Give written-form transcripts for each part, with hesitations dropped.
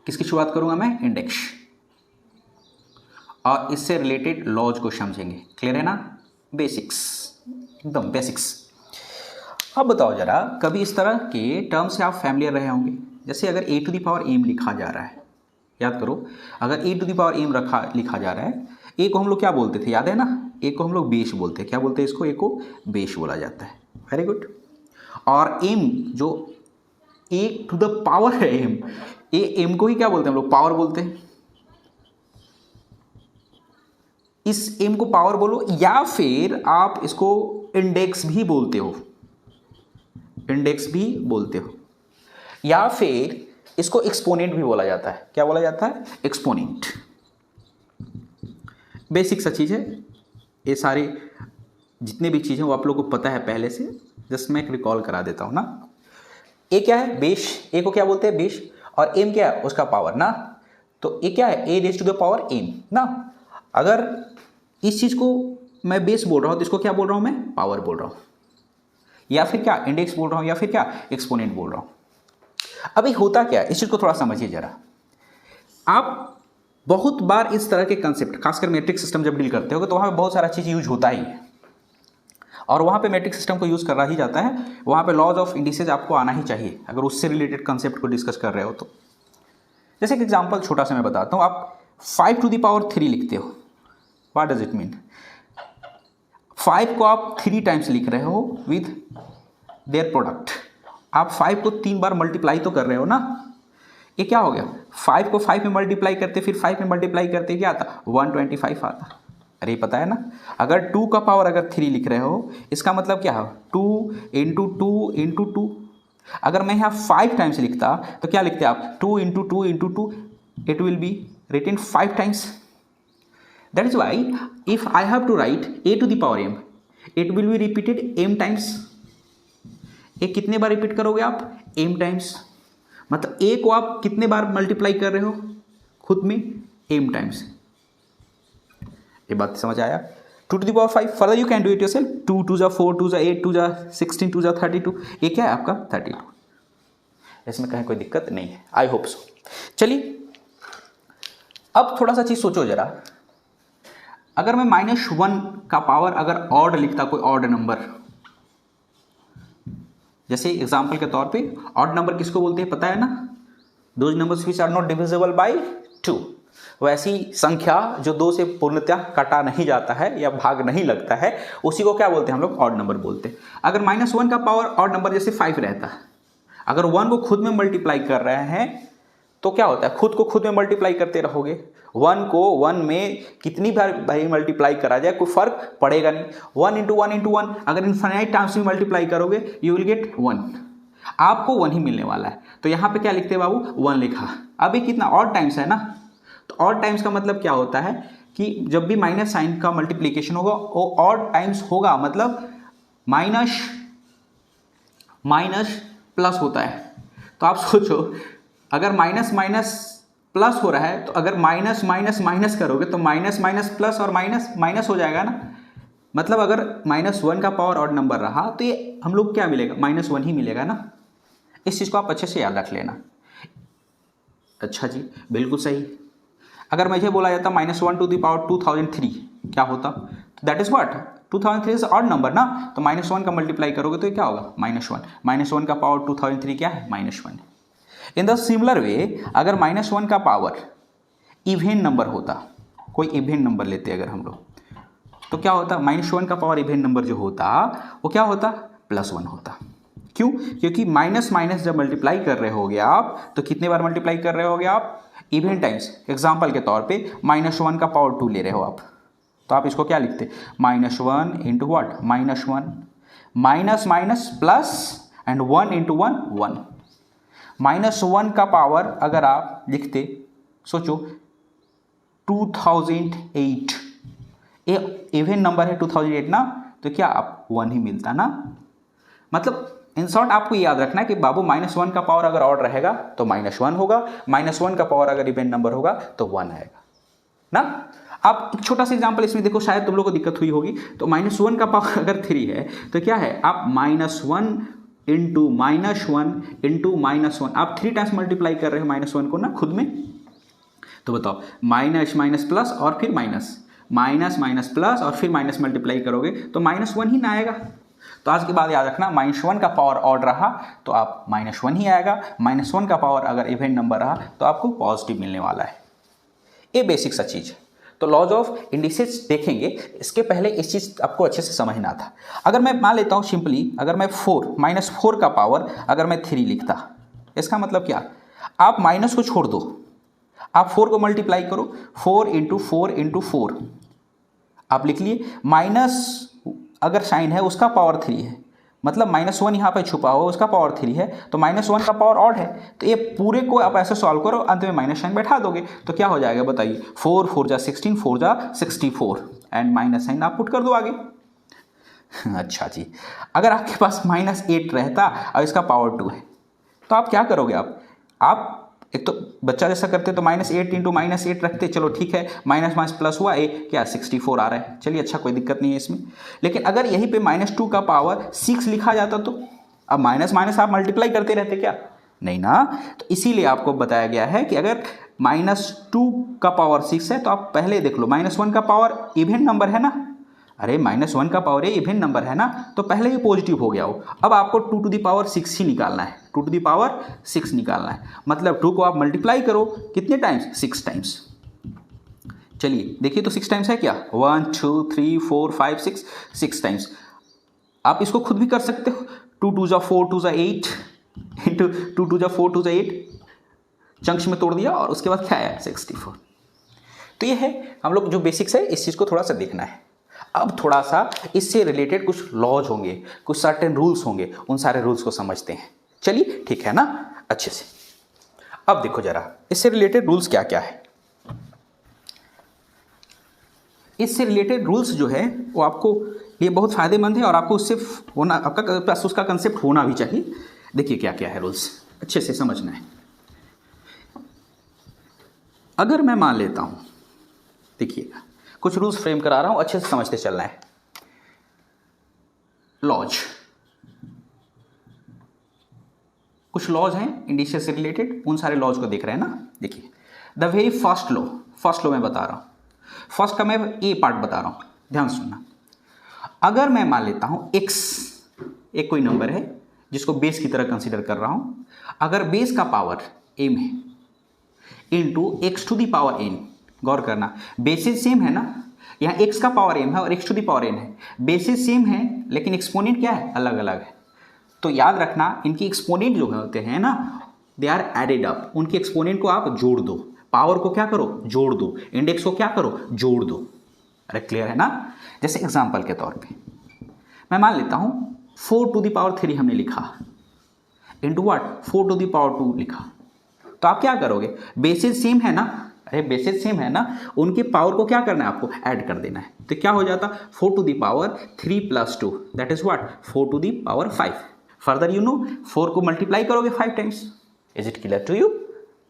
किसकी शुरुआत करूँगा मैं? इंडेक्स, और इससे रिलेटेड लॉज को समझेंगे। क्लियर है ना? बेसिक्स, एकदम बेसिक्स। अब बताओ जरा, कभी इस तरह के टर्म से आप फैमिलियर रहे होंगे, जैसे अगर a to the power m लिखा जा रहा है, याद करो, अगर a to the power m लिखा जा रहा है, a को हम लोग क्या बोलते थे, याद है ना? a को हम लोग बेस बोलते हैं। क्या बोलते हैं इसको? a को बेस बोला जाता है। Very good. और m जो a टू द पावर है m को ही क्या बोलते हैं हम लोग? पावर बोलते हैं। इस m को पावर बोलो, या फिर आप इसको इंडेक्स भी बोलते हो, इंडेक्स भी बोलते हो, या फिर इसको एक्सपोनेंट भी बोला जाता है। क्या बोला जाता है? एक्सपोनेंट। बेसिक सा चीज़ है, ये सारी जितने भी चीज़ें वो आप लोगों को पता है पहले से, जस्ट मैं एक रिकॉल करा देता हूँ ना। ए क्या है? बेस। ए को क्या बोलते हैं? बेस। और एम क्या है? उसका पावर ना। तो ए क्या है? A raise to the power m ना। अगर इस चीज़ को मैं बेस बोल रहा हूँ तो इसको क्या बोल रहा हूँ मैं? पावर बोल रहा हूँ, या फिर क्या इंडेक्स बोल रहा हूँ, या फिर क्या एक्सपोनेंट बोल रहा हूँ। अभी होता क्या, इस चीज़ को थोड़ा समझिए जरा। आप बहुत बार इस तरह के कंसेप्ट, खासकर मैट्रिक्स सिस्टम जब डील करते हो तो वहाँ पे बहुत सारा चीज़ यूज होता ही है, और वहाँ पे मैट्रिक्स सिस्टम को यूज़ करना ही जाता है। वहाँ पे लॉज ऑफ इंडिसेज आपको आना ही चाहिए अगर उससे रिलेटेड कंसेप्ट को डिस्कस कर रहे हो तो। जैसे एक एग्जाम्पल छोटा सा मैं बताता हूँ। आप 5 टू द पावर 3 लिखते हो, व्हाट डज इट मीन? 5 को आप 3 टाइम्स लिख रहे हो विद देयर प्रोडक्ट। आप 5 को 3 बार मल्टीप्लाई तो कर रहे हो ना। ये क्या हो गया? 5 को 5 में मल्टीप्लाई करते, फिर 5 में मल्टीप्लाई करते क्या आता? 125 आता। अरे पता है ना, अगर 2 का पावर अगर 3 लिख रहे हो, इसका मतलब क्या है? 2 इंटू 2 इंटू 2। अगर मैं यहाँ 5 टाइम्स लिखता तो क्या लिखते आप? 2 into 2 into 2, it will be written 5 times. That is why if I have to write a to the power m, it will be repeated m times. ए कितने बार रिपीट करोगे आप? m times. मतलब a को आप कितने बार मल्टीप्लाई कर रहे हो खुद में? m times. ये बात समझ आया? 2 to the power 5, further you can do it yourself. 2 2 जा 4, 2 जा 8, 2 जा 16, 2 जा 32। ये क्या है आपका? 32। इसमें कहीं कोई दिक्कत नहीं है, आई होप सो। चलिए अब थोड़ा सा चीज सोचो जरा। अगर मैं -1 का पावर अगर ऑड लिखता, कोई ऑड नंबर, जैसे एग्जांपल के तौर पे, ऑड नंबर किसको बोलते हैं पता है ना? Those numbers which are not divisible by 2। वैसी संख्या जो 2 से पूर्णतः काटा नहीं जाता है या भाग नहीं लगता है, उसी को क्या बोलते हैं हम लोग? ऑड नंबर बोलते हैं। अगर -1 का पावर ऑड नंबर जैसे 5 रहता है, अगर 1 को खुद में मल्टीप्लाई कर रहे हैं तो क्या होता है? खुद को खुद में मल्टीप्लाई करते रहोगे। 1 को 1 में कितनी बार भाई मल्टीप्लाई करा जाए कोई फर्क पड़ेगा नहीं। 1 इंटू 1 इंटू 1 अगर इनफाइनाइट टाइम्स में मल्टीप्लाई करोगे यू विल गेट 1, आपको 1 ही मिलने वाला है। तो यहाँ पे क्या लिखते हैं बाबू? 1 लिखा। अभी कितना ऑड टाइम्स है ना, तो ऑड टाइम्स का मतलब क्या होता है कि जब भी माइनस साइन का मल्टीप्लीकेशन होगा वो ऑड टाइम्स होगा, मतलब माइनस माइनस प्लस होता है। तो आप सोचो, अगर माइनस माइनस प्लस हो रहा है तो अगर माइनस माइनस माइनस करोगे तो माइनस माइनस प्लस और माइनस माइनस हो जाएगा ना। मतलब अगर -1 का पावर ऑड नंबर रहा तो ये हम लोग क्या मिलेगा? -1 ही मिलेगा ना। इस चीज़ को आप अच्छे से याद रख लेना। अच्छा जी, बिल्कुल सही। अगर मुझे बोला जाता -1 टू द पावर 2003 क्या होता? That is what? 2003 is odd number ना, तो -1 का मल्टीप्लाई करोगे तो ये क्या होगा? -1। -1 का पावर 2003 क्या है? -1। इन द सिमिलर वे अगर -1 का पावर इवेन नंबर होता, कोई इवेन नंबर लेते अगर हम लोग, तो क्या होता? -1 का पावर इवेन नंबर जो होता वो क्या होता? +1 होता। क्यों? क्योंकि माइनस माइनस जब मल्टीप्लाई कर रहे होगे आप तो कितने बार मल्टीप्लाई कर रहे होगे आप? Even times. एग्जाम्पल के तौर पे -1 का पावर 2 ले रहे हो आप, तो आप इसको क्या लिखते? -1 into what? -1 minus minus plus and 1 into 1 1। -1 का पावर अगर आप लिखते, सोचो 2008, ये इवेन नंबर है 2008 ना, तो क्या आप 1 ही मिलता ना। मतलब इन शॉर्ट आपको याद रखना है कि बाबू -1 का पावर अगर ऑड रहेगा तो -1 होगा, -1 का पावर अगर इवेन नंबर होगा तो 1 आएगा ना। आप एक छोटा सा एग्जांपल इसमें देखो, शायद तुम लोग को दिक्कत हुई होगी। तो -1 का पावर अगर 3 है तो क्या है? आप -1 इंटू -1 इंटू -1, आप 3 टाइम्स मल्टीप्लाई कर रहे हो -1 को ना खुद में, तो बताओ माइनस माइनस प्लस और फिर माइनस, माइनस माइनस प्लस और फिर माइनस मल्टीप्लाई करोगे तो -1 ही ना आएगा। तो आज के बाद याद रखना, -1 का पावर ऑड रहा तो आप -1 ही आएगा, -1 का पावर अगर इवेंट नंबर रहा तो आपको पॉजिटिव मिलने वाला है। ये बेसिक सा चीज़ है। तो लॉज ऑफ इंडिसेस देखेंगे, इसके पहले इस चीज़ आपको अच्छे से समझना था। अगर मैं मान लेता हूँ सिंपली, अगर मैं -4 का पावर अगर मैं 3 लिखता, इसका मतलब क्या, आप माइनस को छोड़ दो, आप 4 को मल्टीप्लाई करो, 4 इंटू 4 आप लिख लिए, माइनस अगर साइन है उसका पावर 3 है, मतलब -1 यहाँ पे छुपा हुआ उसका पावर 3 है, तो -1 का पावर ऑड है, तो ये पूरे को आप ऐसे सॉल्व करो, अंत में माइनस साइन बैठा दोगे तो क्या हो जाएगा बताइए, 4 4 जा 16, 4 जा 64 एंड माइनस साइन आप पुट कर दो आगे। अच्छा जी, अगर आपके पास -8 रहता और इसका पावर 2 है तो आप क्या करोगे, आप एक तो बच्चा जैसा करते तो -8 इंटू -8 रखते, चलो ठीक है, माइनस माइनस प्लस हुआ, क्या 64 आ रहा है, चलिए अच्छा कोई दिक्कत नहीं है इसमें। लेकिन अगर यहीं पे -2 का पावर 6 लिखा जाता तो अब माइनस माइनस आप मल्टीप्लाई करते रहते क्या, नहीं ना। तो इसीलिए आपको बताया गया है कि अगर -2 का पावर 6 है तो आप पहले देख लो, -1 का पावर इवेंट नंबर है ना, अरे -1 का पावर ये इवेंट नंबर है ना, तो पहले ही पॉजिटिव हो गया हो। अब आपको 2 टू दी पावर 6 ही निकालना है, 2 टू दी पावर 6 निकालना है, मतलब 2 को आप मल्टीप्लाई करो कितने टाइम्स, 6 टाइम्स। चलिए देखिए तो 6 टाइम्स है क्या, 1 2 3 4 5 6, 6 टाइम्स। आप इसको खुद भी कर सकते हो, 2 2 जा 4 2 जा 8 इंटू 2 2 जा 4 2 जा 8, चंक्स में तोड़ दिया और उसके बाद क्या आया 64। तो ये है हम लोग जो बेसिक्स है, इस चीज़ को थोड़ा सा देखना है। अब थोड़ा सा इससे रिलेटेड कुछ लॉज होंगे, कुछ सर्टेन रूल्स होंगे, उन सारे रूल्स को समझते हैं। चलिए ठीक है ना, अच्छे से। अब देखो जरा इससे रिलेटेड रूल्स क्या क्या है। इससे रिलेटेड रूल्स जो है वो आपको ये बहुत फायदेमंद है और आपको उससे होना, आपका पास उसका कंसेप्ट होना भी चाहिए। देखिए क्या क्या है रूल्स, अच्छे से समझना है। अगर मैं मान लेता हूं, देखिएगा कुछ रूल्स फ्रेम करा रहा हूं, अच्छे से समझते चलना है। लॉज, कुछ लॉज हैं इंडिसेस से रिलेटेड, उन सारे लॉज को देख रहे हैं ना। देखिए द वेरी फर्स्ट लॉ मैं बता रहा हूं, फर्स्ट का मैं ए पार्ट बता रहा हूं, ध्यान सुनना। अगर मैं मान लेता हूं x एक कोई नंबर है जिसको बेस की तरह कंसीडर कर रहा हूं, अगर बेस का पावर m है into x to the power n, गौर करना बेसिस सेम है ना, यहाँ x का पावर m है और x to the power n है, बेसिस सेम है लेकिन एक्सपोनेंट क्या है, अलग अलग है। तो याद रखना इनकी एक्सपोनेंट जो होते हैं ना, दे आर एडेड अप, उनके एक्सपोनेंट को आप जोड़ दो, पावर को क्या करो जोड़ दो, इंडेक्स को क्या करो जोड़ दो। अरे क्लियर है ना। जैसे एग्जांपल के तौर पे मैं मान लेता हूं 4 टू दी पावर 3 हमने लिखा into what 4 to the power 2 लिखा, तो आप क्या करोगे, बेसिस सेम है ना, अरे बेसिस सेम है ना, उनके पावर को क्या करना है आपको ऐड कर देना है। तो क्या हो जाता 4 to the power 3 plus 2 that is what 4 to the power 5। Further you know 4 को मल्टीप्लाई करोगे 5 times. Is it clear to you,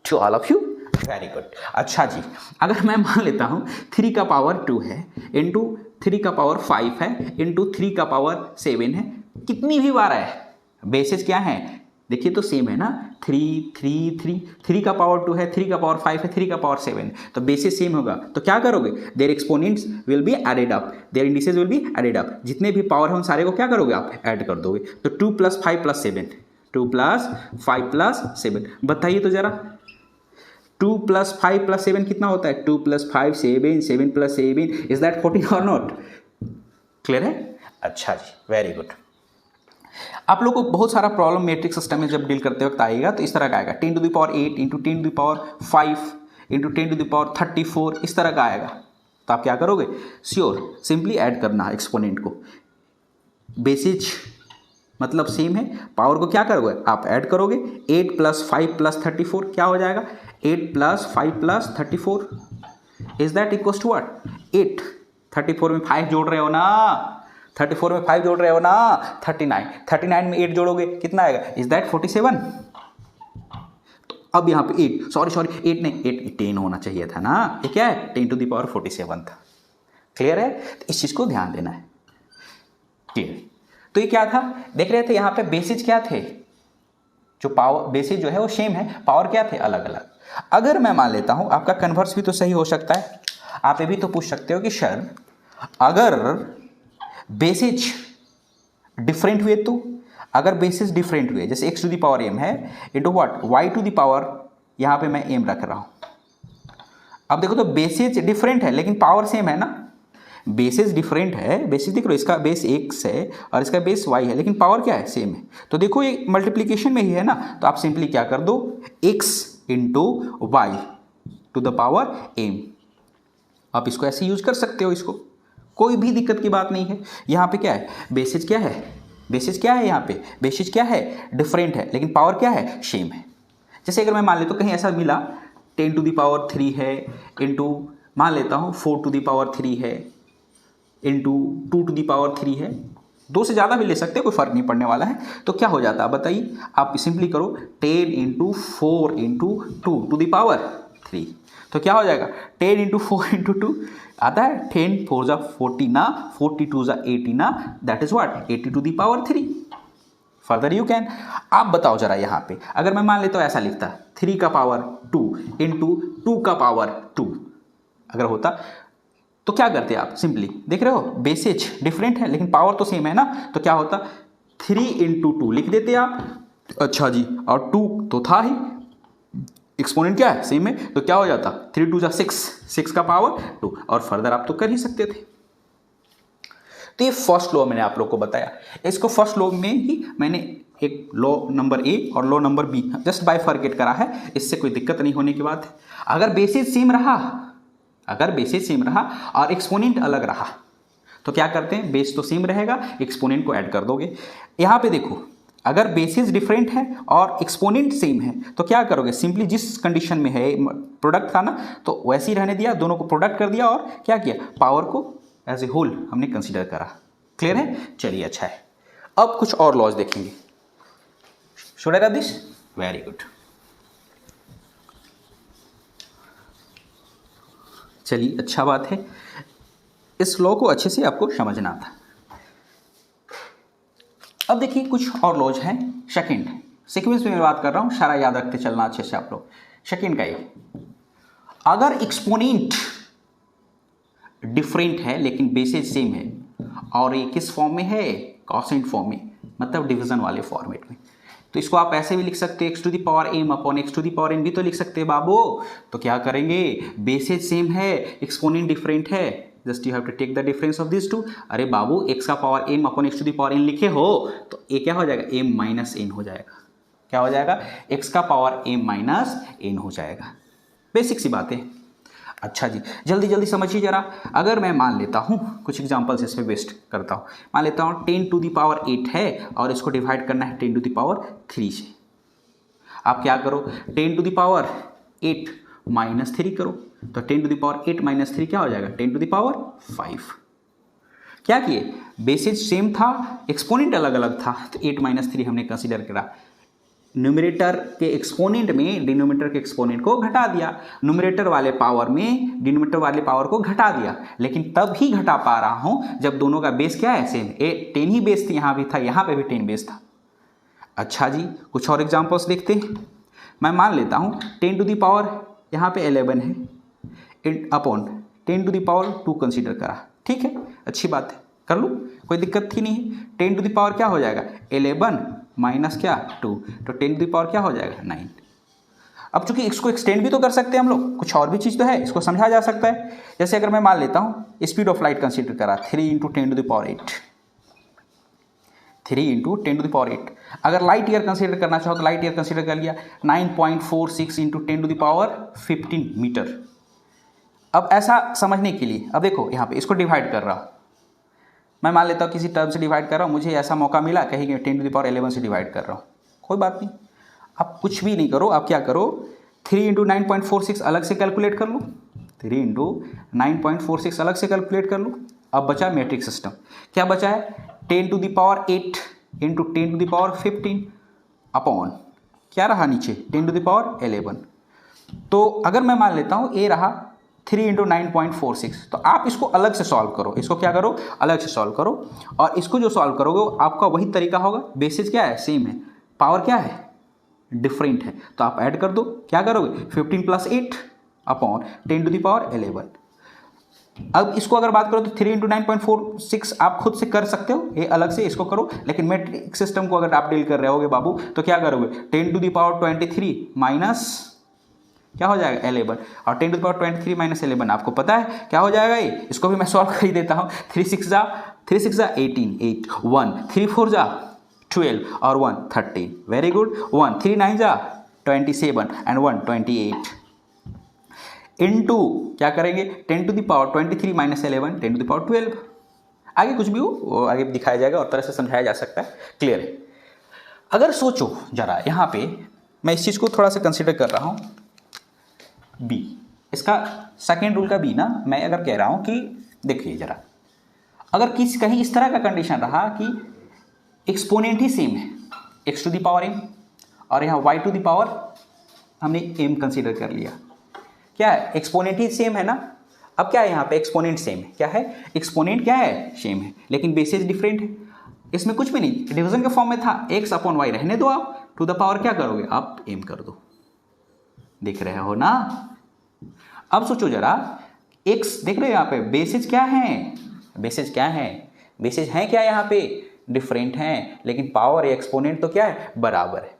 to all of you, very good. अच्छा जी, अगर मैं मान लेता हूं 3 का पावर 2 है इंटू 3 का पावर 5 है इंटू 3 का पावर 7 है, कितनी भी बार है, बेसिस क्या है देखिए तो सेम है ना, 3 3 3, 3 का पावर 2 है, 3 का पावर 5 है, 3 का पावर 7, तो बेसिस सेम होगा। तो क्या करोगे, there exponents will be added up, there indices will be added up, जितने भी पावर है उन सारे को क्या करोगे आप ऐड कर दोगे। तो 2 + 5 + 7, 2 + 5 + 7, बताइए तो जरा 2 + 5 + 7 कितना होता है, 2 + 5 7, 7 + 7 इज दैट 14 और नॉट, क्लियर है। अच्छा जी, वेरी गुड। आप लोग को बहुत सारा प्रॉब्लम मैट्रिक्स सिस्टम में जब डील करते वक्त आएगा तो इस तरह का आएगा 10 to the power 8 into 10 to the power 5 into 10 to the power 34, इस तरह का आएगा। तो आप क्या करोगे, श्योर सिंपली ऐड करना है एक्सपोनेंट को, बेसिस मतलब सेम है, पावर को क्या करोगे आप ऐड करोगे, 8 + 5 + 34 क्या हो जाएगा, 8 + 5 + 34 is that equal to what 8, 34 में 5 जोड़ रहे हो ना, 34 में 5 जोड़ रहे हो ना, 39, 39 में 8 जोड़ोगे कितना आएगा, इज दैट 47। तो अब यहाँ पे 8 सॉरी 8 नहीं 8 10 होना चाहिए था ना, ये क्या है 10 टू द पावर 47 था। क्लियर है, तो इस चीज़ को ध्यान देना है, क्लियर। तो ये क्या था, देख रहे थे यहाँ पे बेसिस क्या थे, जो पावर बेसिस जो है वो सेम है, पावर क्या थे अलग अलग। अगर मैं मान लेता हूँ, आपका कन्वर्स भी तो सही हो सकता है, आप ये भी तो पूछ सकते हो कि सर अगर बेसिस डिफरेंट हुए तो, अगर बेसिस डिफरेंट हुए जैसे x to the power m है into what y to the power, यहाँ पे मैं m रख रहा हूँ। अब देखो तो बेसिस डिफरेंट है लेकिन पावर सेम है ना, बेसिस डिफरेंट है, बेसिस देख लो इसका बेस x है और इसका बेस y है लेकिन पावर क्या है सेम है, तो देखो ये मल्टीप्लीकेशन में ही है ना, तो आप सिंपली क्या कर दो x into y to the power m, आप इसको ऐसे यूज कर सकते हो, इसको कोई भी दिक्कत की बात नहीं है। यहाँ पे क्या है बेसिस क्या है, बेसिस क्या है, यहाँ पे बेसिस क्या है डिफरेंट है लेकिन पावर क्या है सेम है। जैसे अगर मैं मान लेता हूँ कहीं ऐसा मिला 10 टू द पावर 3 है इंटू मान लेता हूँ 4 टू द पावर 3 है इंटू 2 टू द पावर 3 है, 2 से ज़्यादा भी ले सकते हैं, कोई फर्क नहीं पड़ने वाला है। तो क्या हो जाता है बताइए, आप सिंपली करो 10 into 4 into 2 to the power 3, तो क्या हो जाएगा 10 इंटू 4 इंटू 2 आता है 10 4 जा 40 ना, 42 जा 80 ना, that is what 80 to the power 3। Further you can, आप बताओ जरा यहाँ पे अगर मैं मान लेता हूँ ऐसा लिखता 3 का पावर 2 इंटू 2 का पावर 2 अगर होता तो क्या करते आप, सिंपली देख रहे हो बेसिस डिफरेंट है लेकिन पावर तो सेम है ना, तो क्या होता 3 इंटू 2 लिख देते आप, अच्छा जी, और 2 तो था ही, एक्सपोनेंट क्या है सेम है, तो क्या हो जाता 3 2 जा 6, 6 का पावर 2, और फर्दर आप तो कर ही सकते थे। तो ये फर्स्ट लॉ मैंने आप लोग को बताया, इसको फर्स्ट लॉ में ही मैंने एक लॉ नंबर ए और law number be just bifurcate करा है, इससे कोई दिक्कत नहीं होने की बात है। अगर बेसिस सेम रहा, अगर बेसिस सेम रहा और एक्सपोनेंट अलग रहा तो क्या करते हैं, बेस तो सेम रहेगा, एक्सपोनेंट को ऐड कर दोगे। यहाँ पे देखो अगर बेसिस डिफरेंट है और एक्सपोनेंट सेम है तो क्या करोगे, सिंपली जिस कंडीशन में है प्रोडक्ट था ना तो वैसे ही रहने दिया, दोनों को प्रोडक्ट कर दिया और क्या किया पावर को एज ए होल हमने कंसीडर करा। क्लियर है, चलिए अच्छा है। अब कुछ और लॉज देखेंगे, should I right this, very good. चलिए अच्छा बात है, इस लॉ को अच्छे से आपको समझना था। अब देखिए कुछ और लॉज हैं, सेकंड सीक्वेंस में मैं बात कर रहा हूँ, सारा याद रखते चलना अच्छे से आप लोग। सेकंड का ये, अगर एक्सपोनेंट डिफरेंट है लेकिन बेसिस सेम है और ये किस फॉर्म में है, कॉसेंट फॉर्म में, मतलब डिवीजन वाले फॉर्मेट में, तो इसको आप ऐसे भी लिख सकते हैं x to the power m upon x to the power n भी तो लिख सकते हैं बाबू। तो क्या करेंगे, बेसिस सेम है एक्सपोनेंट डिफरेंट है, just you have to take the difference of this two. अरे बाबू x का power m upon x to the power n लिखे हो तो ये क्या हो जाएगा m माइनस n हो जाएगा, क्या हो जाएगा x का पावर m माइनस n हो जाएगा, बेसिक सी बात है। अच्छा जी, जल्दी जल्दी समझिए जरा। अगर मैं मान लेता हूँ कुछ एग्जांपल्स इसमें वेस्ट करता हूँ, मान लेता हूँ 10 टू द पावर 8 है और इसको डिवाइड करना है 10 टू द पावर 3 से। आप क्या करो 10 टू द पावर 8 माइनस 3 करो, तो 10 टू द पावर 8 माइनस 3 क्या हो जाएगा 10 टू द पावर 5। क्या किए, बेसिस सेम था एक्सपोनेंट अलग अलग था, तो 8 माइनस 3 हमने कंसिडर करा, न्यूमरेटर के एक्सपोनेंट में डिनोमिनेटर के एक्सपोनेंट को घटा दिया, न्यूमरेटर वाले पावर में डिनोमिनेटर वाले पावर को घटा दिया, लेकिन तब ही घटा पा रहा हूं जब दोनों का बेस क्या है सेम, 10 ही बेस थी, यहाँ भी था यहाँ पे भी 10 बेस था। अच्छा जी, कुछ और एग्जांपल्स देखते हैं। मैं मान लेता हूँ 10 टू द पावर यहाँ पे 11 है upon 10 to the power 2 consider करा, ठीक है अच्छी बात है, कर लूँ कोई दिक्कत थी नहीं। 10 टू द पावर क्या हो जाएगा 11 माइनस क्या 2, तो 10 टू द पावर क्या हो जाएगा 9। अब चूंकि इसको एक्सटेंड भी तो कर सकते हैं हम लोग, कुछ और भी चीज़ तो है, इसको समझा जा सकता है। जैसे अगर मैं मान लेता हूँ स्पीड ऑफ लाइट कंसीडर करा 3 into 10 to the power 8, 3 into 10 to the power 8। अगर लाइट ईयर कंसीडर करना चाहो तो लाइट ईयर कंसीडर कर लिया 9.46 into 10 to the power 15 metre. अब ऐसा समझने के लिए अब देखो यहाँ पे इसको डिवाइड कर रहा हूँ, मैं मान लेता हूँ किसी टर्म से डिवाइड कर रहा हूँ, मुझे ऐसा मौका मिला कहीं 10 टू द पावर 11 से डिवाइड कर रहा हूँ, कोई बात नहीं, आप कुछ भी नहीं करो, आप क्या करो 3 इंटू 9.46 अलग से कैलकुलेट कर लो, 3 इंटू 9.46 अलग से कैलकुलेट कर लो। अब बचा मैट्रिक्स सिस्टम, क्या बचा है 10 to the power 8 into 10 to the power 15 upon क्या रहा नीचे 10 टू द पावर 11। तो अगर मैं मान लेता हूँ ए रहा 3 इंटू 9.46। तो आप इसको अलग से सॉल्व करो, इसको क्या करो, अलग से सॉल्व करो, और इसको जो सॉल्व करोगे आपका वही तरीका होगा। बेसिस क्या है, सेम है, पावर क्या है, डिफरेंट है, तो आप ऐड कर दो। क्या करोगे, 15 + 8 अपॉन 10 टू द पावर 11। अब इसको अगर बात करो तो 3 इंटू 9.46 आप खुद से कर सकते हो, ये अलग से इसको करो, लेकिन मैट्रिक सिस्टम को अगर आप डील कर रहे होगे बाबू तो क्या करोगे, 10 टू द पावर 23 माइनस क्या हो जाएगा 11, और 10 टू द पावर 23 माइनस 11 आपको पता है क्या हो जाएगा ये, इसको भी मैं सॉल्व कर ही देता हूँ। 3 6 जा 18 8 1 3 4 जा 12 और 1 13, वेरी गुड। 1 3 9 जा 27 एंड 1 28 इनटू क्या करेंगे 10 to the power 23 minus 11 10 to the power 12। आगे कुछ भी हो वो आगे दिखाया जाएगा और तरह से समझाया जा सकता है, क्लियर है। अगर सोचो जरा यहाँ पे मैं इस चीज़ को थोड़ा सा कंसिडर कर रहा हूँ, बी इसका सेकेंड रूल का बी ना, मैं अगर कह रहा हूँ कि देखिए जरा, अगर कहीं इस तरह का कंडीशन रहा कि एक्सपोनेंट ही सेम है, x to the power m, और यहाँ y टू द पावर हमने m कंसिडर कर लिया, क्या है एक्सपोनेंट ही सेम है ना। अब क्या है यहाँ पे एक्सपोनेंट सेम है, क्या है एक्सपोनेंट क्या है सेम है, लेकिन बेसिस डिफरेंट है, इसमें कुछ भी नहीं, डिवीजन के फॉर्म में था, x अपॉन वाई रहने दो, आप टू द पावर क्या करोगे आप m कर दो, देख रहे हो ना। अब सोचो जरा x देख रहे हो यहाँ पे बेसिस क्या है, बेसिस क्या है, बेसिस है क्या यहाँ पे डिफरेंट है, लेकिन पावर या एक्सपोनेंट तो क्या है बराबर है।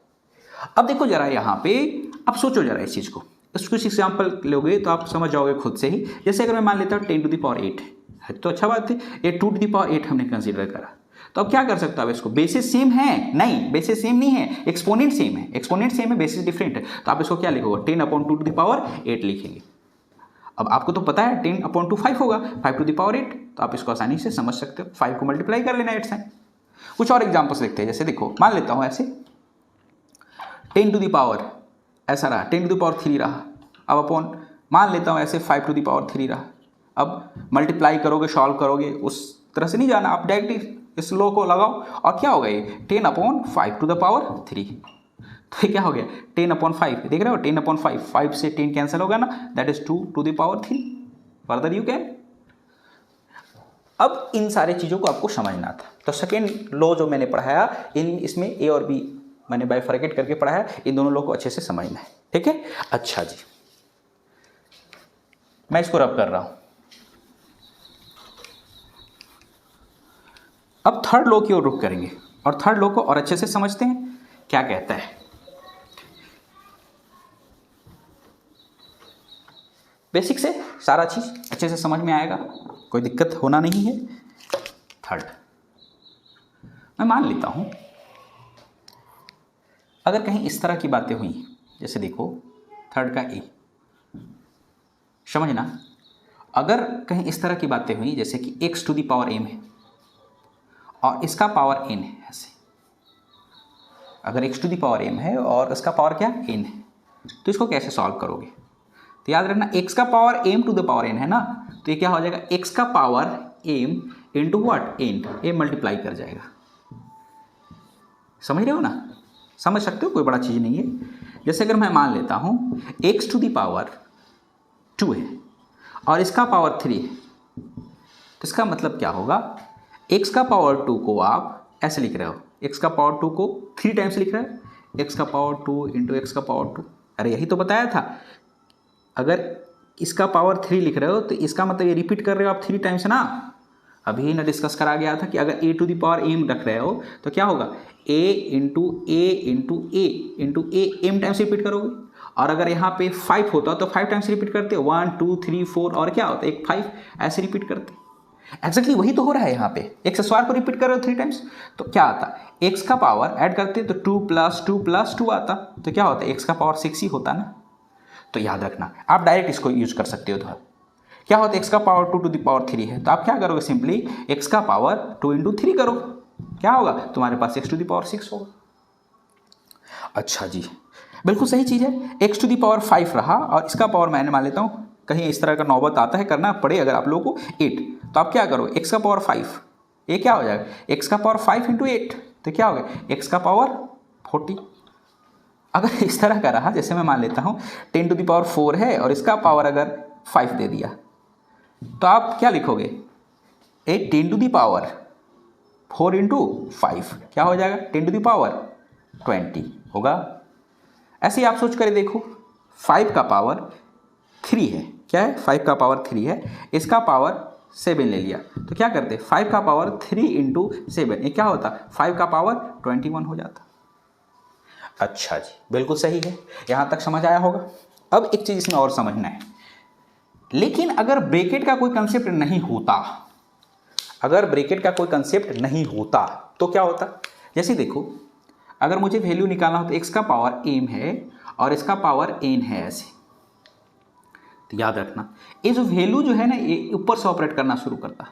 अब देखो जरा यहाँ पे, अब सोचो जरा इस चीज़ को, कुछ एग्जाम्पल लोगे तो आप समझ जाओगे खुद से ही। जैसे अगर मैं मान लेता हूँ 10 टू द पावर 8 है तो अच्छा बात है, ये 2 टू द पावर 8 हमने कंसीडर करा, तो अब क्या कर सकता है इसको, बेसिस सेम है, नहीं बेसिस सेम नहीं है, एक्सपोनेंट सेम है, एक्सपोनेंट सेम है बेसिस डिफरेंट है, तो आप इसको क्या लिखोगे 10 अपॉन 2 टू द पावर 8 लिखेंगे। अब आपको तो पता है 10 अपॉन 2 5 होगा, 5 टू द पावर 8, तो आप इसको आसानी से समझ सकते हो, 5 को मल्टीप्लाई कर लेना 8 से। कुछ और एग्जाम्पल्स देखते हैं, जैसे देखो मान लेता हूँ ऐसे 10 टू द पावर ऐसा रहा, 10 टू द पावर 3 रहा, अब अपॉन मान लेता हूँ ऐसे 5 टू द पावर 3 रहा। अब मल्टीप्लाई करोगे सॉल्व करोगे उस तरह से नहीं जाना, आप डायरेक्टली इस लो को लगाओ, और क्या होगा ये 10 अपॉन 5 टू द पावर 3, तो ये क्या हो गया 10 अपॉन 5, देख रहे हो 10 अपॉन 5, 5 से 10 कैंसिल होगा ना, that is 2 to the power 3, further you can. अब इन सारी चीज़ों को आपको समझना था, तो सेकेंड लॉ जो मैंने पढ़ाया इसमें ए और बी मैंने बाइफरकेट करके पढ़ाया, इन दोनों लॉ को अच्छे से समझना है, ठीक है। अच्छा जी, मैं इसको रब कर रहा हूं, अब थर्ड लॉ की ओर रुख करेंगे और थर्ड लॉ को और अच्छे से समझते हैं क्या कहता है। बेसिक से सारा चीज अच्छे से समझ में आएगा, कोई दिक्कत होना नहीं है। थर्ड मैं मान लेता हूं अगर कहीं इस तरह की बातें हुई, जैसे देखो थर्ड का ए, समझना, अगर कहीं इस तरह की बातें हुई जैसे कि x to the power m है और इसका पावर n है, ऐसे अगर x to the power m है और इसका पावर क्या n है, तो इसको कैसे सॉल्व करोगे, तो याद रखना x का power m to the power n है ना, तो ये क्या हो जाएगा x का power m into what n, ये मल्टीप्लाई कर जाएगा, समझ रहे हो ना, समझ सकते हो, कोई बड़ा चीज़ नहीं है। जैसे अगर मैं मान लेता हूँ x टू द पावर 2 है और इसका पावर 3 है, तो इसका मतलब क्या होगा, x का पावर 2 को आप ऐसे लिख रहे हो, x का पावर 2 को 3 टाइम्स लिख रहे हो, x का पावर 2 इंटू एक्स का पावर 2, अरे यही तो बताया था, अगर इसका पावर 3 लिख रहे हो तो इसका मतलब ये रिपीट कर रहे हो आप 3 टाइम्स ना। अभी ना डिस्कस करा गया था कि अगर a to the power m रख रहे हो तो क्या होगा a into a into a into a m times repeat करोगे, और अगर यहाँ पे 5 होता तो 5 टाइम्स रिपीट करते, 1 2 3 4 और क्या होता एक 5, ऐसे रिपीट करते। एक्जैक्टली वही तो हो रहा है यहाँ पे, एक्स स्क्वायर को रिपीट कर रहे हो 3 टाइम्स, तो क्या आता x का पावर ऐड करते तो 2 + 2 + 2 आता, तो क्या होता x का पावर 6 ही होता ना। तो याद रखना आप डायरेक्ट इसको यूज कर सकते हो, तो क्या होता है x का पावर 2 टू द पावर 3 है, तो आप क्या करोगे सिंपली x का पावर 2 इंटू 3 करो, क्या होगा तुम्हारे पास x टू द पावर 6 होगा। अच्छा जी, बिल्कुल सही चीज़ है, x टू द पावर 5 रहा और इसका पावर मैंने मान लेता हूँ, कहीं इस तरह का नौबत आता है करना पड़े अगर आप लोगों को 8, तो आप क्या करो x का पावर 5, ये क्या हो जाएगा x का पावर 5 इंटू 8, तो क्या होगा x का पावर 40। अगर इस तरह का रहा, जैसे मैं मान लेता हूँ 10 टू द पावर 4 है और इसका पावर अगर 5 दे दिया, तो आप क्या लिखोगे, 10 टू दी पावर 4 इंटू 5 क्या हो जाएगा, 10 टू दी पावर 20 होगा। ऐसे ही आप सोच कर देखो, 5 का पावर 3 है, क्या है, 5 का पावर 3 है, इसका पावर 7 ले लिया, तो क्या करते, 5 का पावर 3 इंटू 7 ये क्या होता, 5 का पावर 21 हो जाता। अच्छा जी, बिल्कुल सही है, यहाँ तक समझ आया होगा। अब एक चीज़ इसमें और समझना है, लेकिन अगर ब्रैकेट का कोई कंसेप्ट नहीं होता, अगर ब्रैकेट का कोई कंसेप्ट नहीं होता तो क्या होता, जैसे देखो, अगर मुझे वैल्यू निकालना हो तो x का पावर m है और इसका पावर n है, ऐसे तो याद रखना ये जो वैल्यू जो है ना, ये ऊपर से ऑपरेट करना शुरू करता।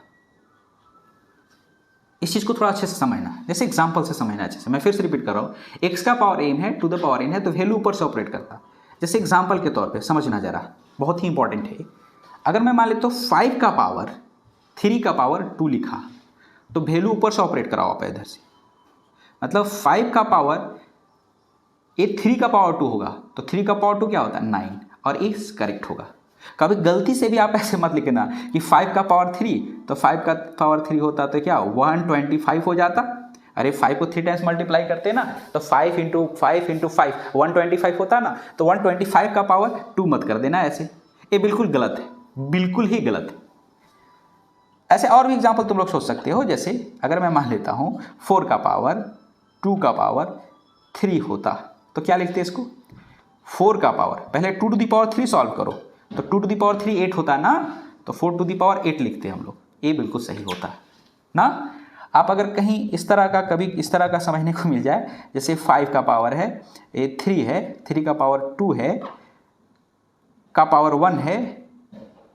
इस चीज़ को थोड़ा अच्छे से समझना, जैसे एग्जांपल से समझना अच्छे से। मैं फिर से रिपीट कर रहा हूँ, x का पावर m है, टू द पावर n है, तो वैल्यू ऊपर से ऑपरेट करता। जैसे एग्जांपल के तौर पे समझना जरा, बहुत ही इंपॉर्टेंट है। अगर मैं मान लेता हूँ 5 का पावर 3 का पावर 2 लिखा, तो वैल्यू ऊपर से ऑपरेट कराओ आप इधर से, मतलब 5 का पावर ये 3 का पावर 2 होगा, तो 3 का पावर 2 क्या होता है 9, और ये करेक्ट होगा। कभी गलती से भी आप ऐसे मत लिखना कि 5 का पावर 3, तो 5 का पावर 3 होता तो क्या 125 हो जाता। अरे 5 को 3 टाइम्स मल्टीप्लाई करते ना, तो 5 इंटू 5 इंटू 5 125 होता ना, तो 125 का पावर 2 मत कर देना ऐसे, ये बिल्कुल गलत है, बिल्कुल ही गलत है। ऐसे और भी एग्जाम्पल तुम लोग सोच सकते हो, जैसे अगर मैं मान लेता हूँ 4 का पावर 2 का पावर 3 होता, तो क्या लिखते हैं इसको, 4 का पावर, पहले 2 टू दी पावर 3 सॉल्व करो, तो 2 टू दी पावर 3 8 होता है ना, तो 4 टू दी पावर 8 लिखते हैं हम लोग, ये बिल्कुल सही होता है ना। आप अगर कहीं इस तरह का, कभी इस तरह का समझने को मिल जाए, जैसे 5 का पावर है, ये 3 है, 3 का पावर 2 है, का पावर 1 है,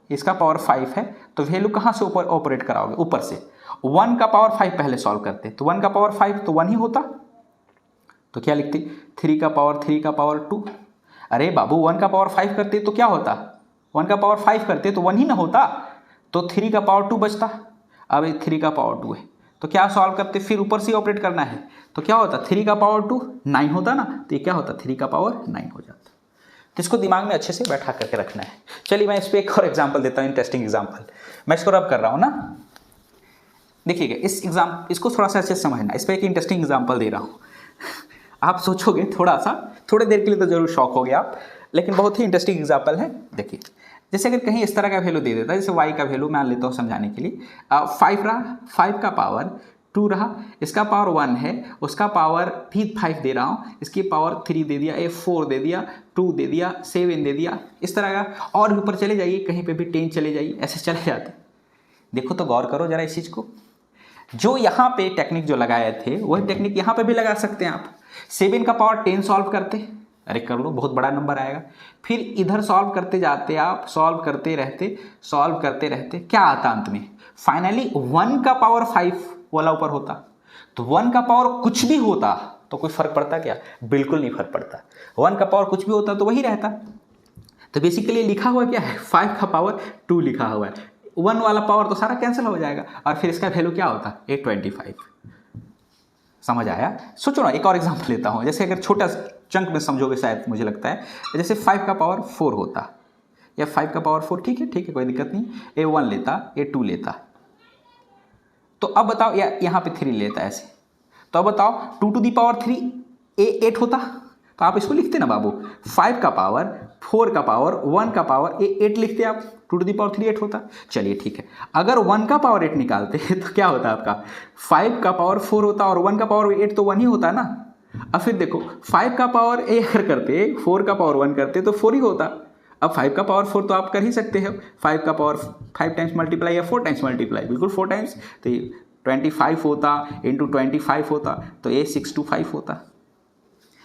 इसका पावर 5 है, तो वैल्यू कहाँ से ऊपर ऑपरेट कराओगे, ऊपर से। 1 का पावर 5 पहले सॉल्व करते, तो 1 का पावर 5 तो 1 ही होता, तो क्या लिखते 3 का पावर 2। अरे बाबू 1 का पावर 5 करते तो क्या होता, 1 का पावर 5 करते तो 1 ही ना होता, तो 3 का पावर 2 बचता। अब 3 का पावर 2 है, तो क्या सॉल्व करते, फिर ऊपर से ऑपरेट करना है, तो क्या होता 3 का पावर 2 9 होता ना, तो ये क्या होता 3 का पावर 9 हो जाता। तो इसको दिमाग में अच्छे से बैठा करके रखना है। चलिए मैं इस पर एक और एग्जाम्पल देता हूँ, इंटरेस्टिंग एग्जाम्पल, मैं इसको रब कर रहा हूँ ना, देखिएगा इसको थोड़ा सा अच्छे से समझना, इस पर एक इंटरेस्टिंग एग्जाम्पल दे रहा हूँ। आप सोचोगे थोड़े देर के लिए तो जरूर शॉक हो गया आप, लेकिन बहुत ही इंटरेस्टिंग एग्जाम्पल है। देखिए, जैसे अगर कहीं इस तरह का वैल्यू दे देता है, जैसे y का वैल्यू मान लेता हूँ समझाने के लिए, 5 रहा, 5 का पावर 2 रहा, इसका पावर 1 है, उसका पावर भी 5 दे रहा हूँ, इसकी पावर 3 दे दिया, 4 दे दिया, 2 दे दिया, 7 दे दिया, इस तरह का। और भी ऊपर चले जाइए, कहीं पे भी 10 चले जाइए, ऐसे चले जाते। देखो तो गौर करो जरा इस चीज़ को, जो यहाँ पे टेक्निक जो लगाए थे वही टेक्निक यहाँ पे भी लगा सकते हैं आप। 7 का पावर 10 सॉल्व करते, अरे कर लो, बहुत बड़ा नंबर आएगा। फिर इधर सॉल्व करते जाते आप, सॉल्व करते रहते, क्या आता अंत में, फाइनली 1 का पावर 5 वाला ऊपर होता। तो 1 का पावर कुछ भी होता तो कोई फर्क पड़ता क्या, बिल्कुल नहीं फर्क पड़ता। 1 का पावर कुछ भी होता तो वही रहता। तो बेसिकली लिखा हुआ क्या है, 5 का पावर 2 लिखा हुआ है, 1 वाला पावर तो सारा कैंसिल हो जाएगा, और फिर इसका वैल्यू क्या होता 825। समझ आया। सोचो ना, एक और एग्जाम्पल लेता हूँ, जैसे अगर छोटा चंक में समझोगे शायद, मुझे लगता है, जैसे 5 का पावर 4 होता, या 5 का पावर 4, ठीक है कोई दिक्कत नहीं, ये 1 लेता, ये 2 लेता, तो अब बताओ, या यहाँ पे 3 लेता ऐसे, तो अब बताओ 2 टू दी पावर 3 ये 8 होता, तो आप इसको लिखते ना बाबू, 5 का पावर 4 का पावर 1 का पावर ये 8 लिखते आप, 2 टू दी पावर 3 8 होता। चलिए ठीक है, अगर 1 का पावर 8 निकालते तो क्या होता आपका, 5 का पावर 4 होता और 1 का पावर 8 तो 1 ही होता ना। अब फिर देखो 5 का पावर ए अगर करते, 4 का पावर 1 करते तो 4 ही होता। अब 5 का पावर 4 तो आप कर ही सकते हो, 5 का पावर 5 टाइम्स मल्टीप्लाई या 4 टाइम्स मल्टीप्लाई, बिल्कुल 4 टाइम्स, तो 25 होता इंटू 25 होता, तो ये 625 होता।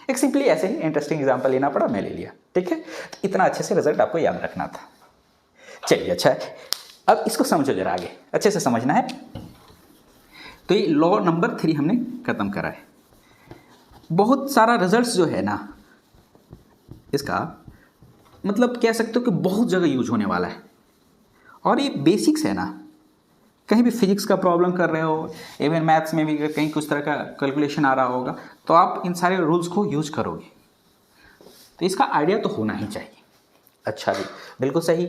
एक सिंपली ऐसे ही इंटरेस्टिंग एग्जांपल लेना पड़ा, मैं ले लिया, ठीक है। तो इतना अच्छे से रिजल्ट आपको याद रखना था। चलिए अच्छा है, अब इसको समझो जरा, आगे अच्छे से समझना है। तो ये लॉ नंबर 3 हमने खत्म करा है। बहुत सारा रिजल्ट्स जो है ना, इसका मतलब कह सकते हो कि बहुत जगह यूज होने वाला है, और ये बेसिक्स है ना, कहीं भी फिजिक्स का प्रॉब्लम कर रहे हो, इवन मैथ्स में भी कहीं कुछ तरह का कैलकुलेशन आ रहा होगा, तो आप इन सारे रूल्स को यूज करोगे, तो इसका आइडिया तो होना ही चाहिए। अच्छा जी, बिल्कुल सही।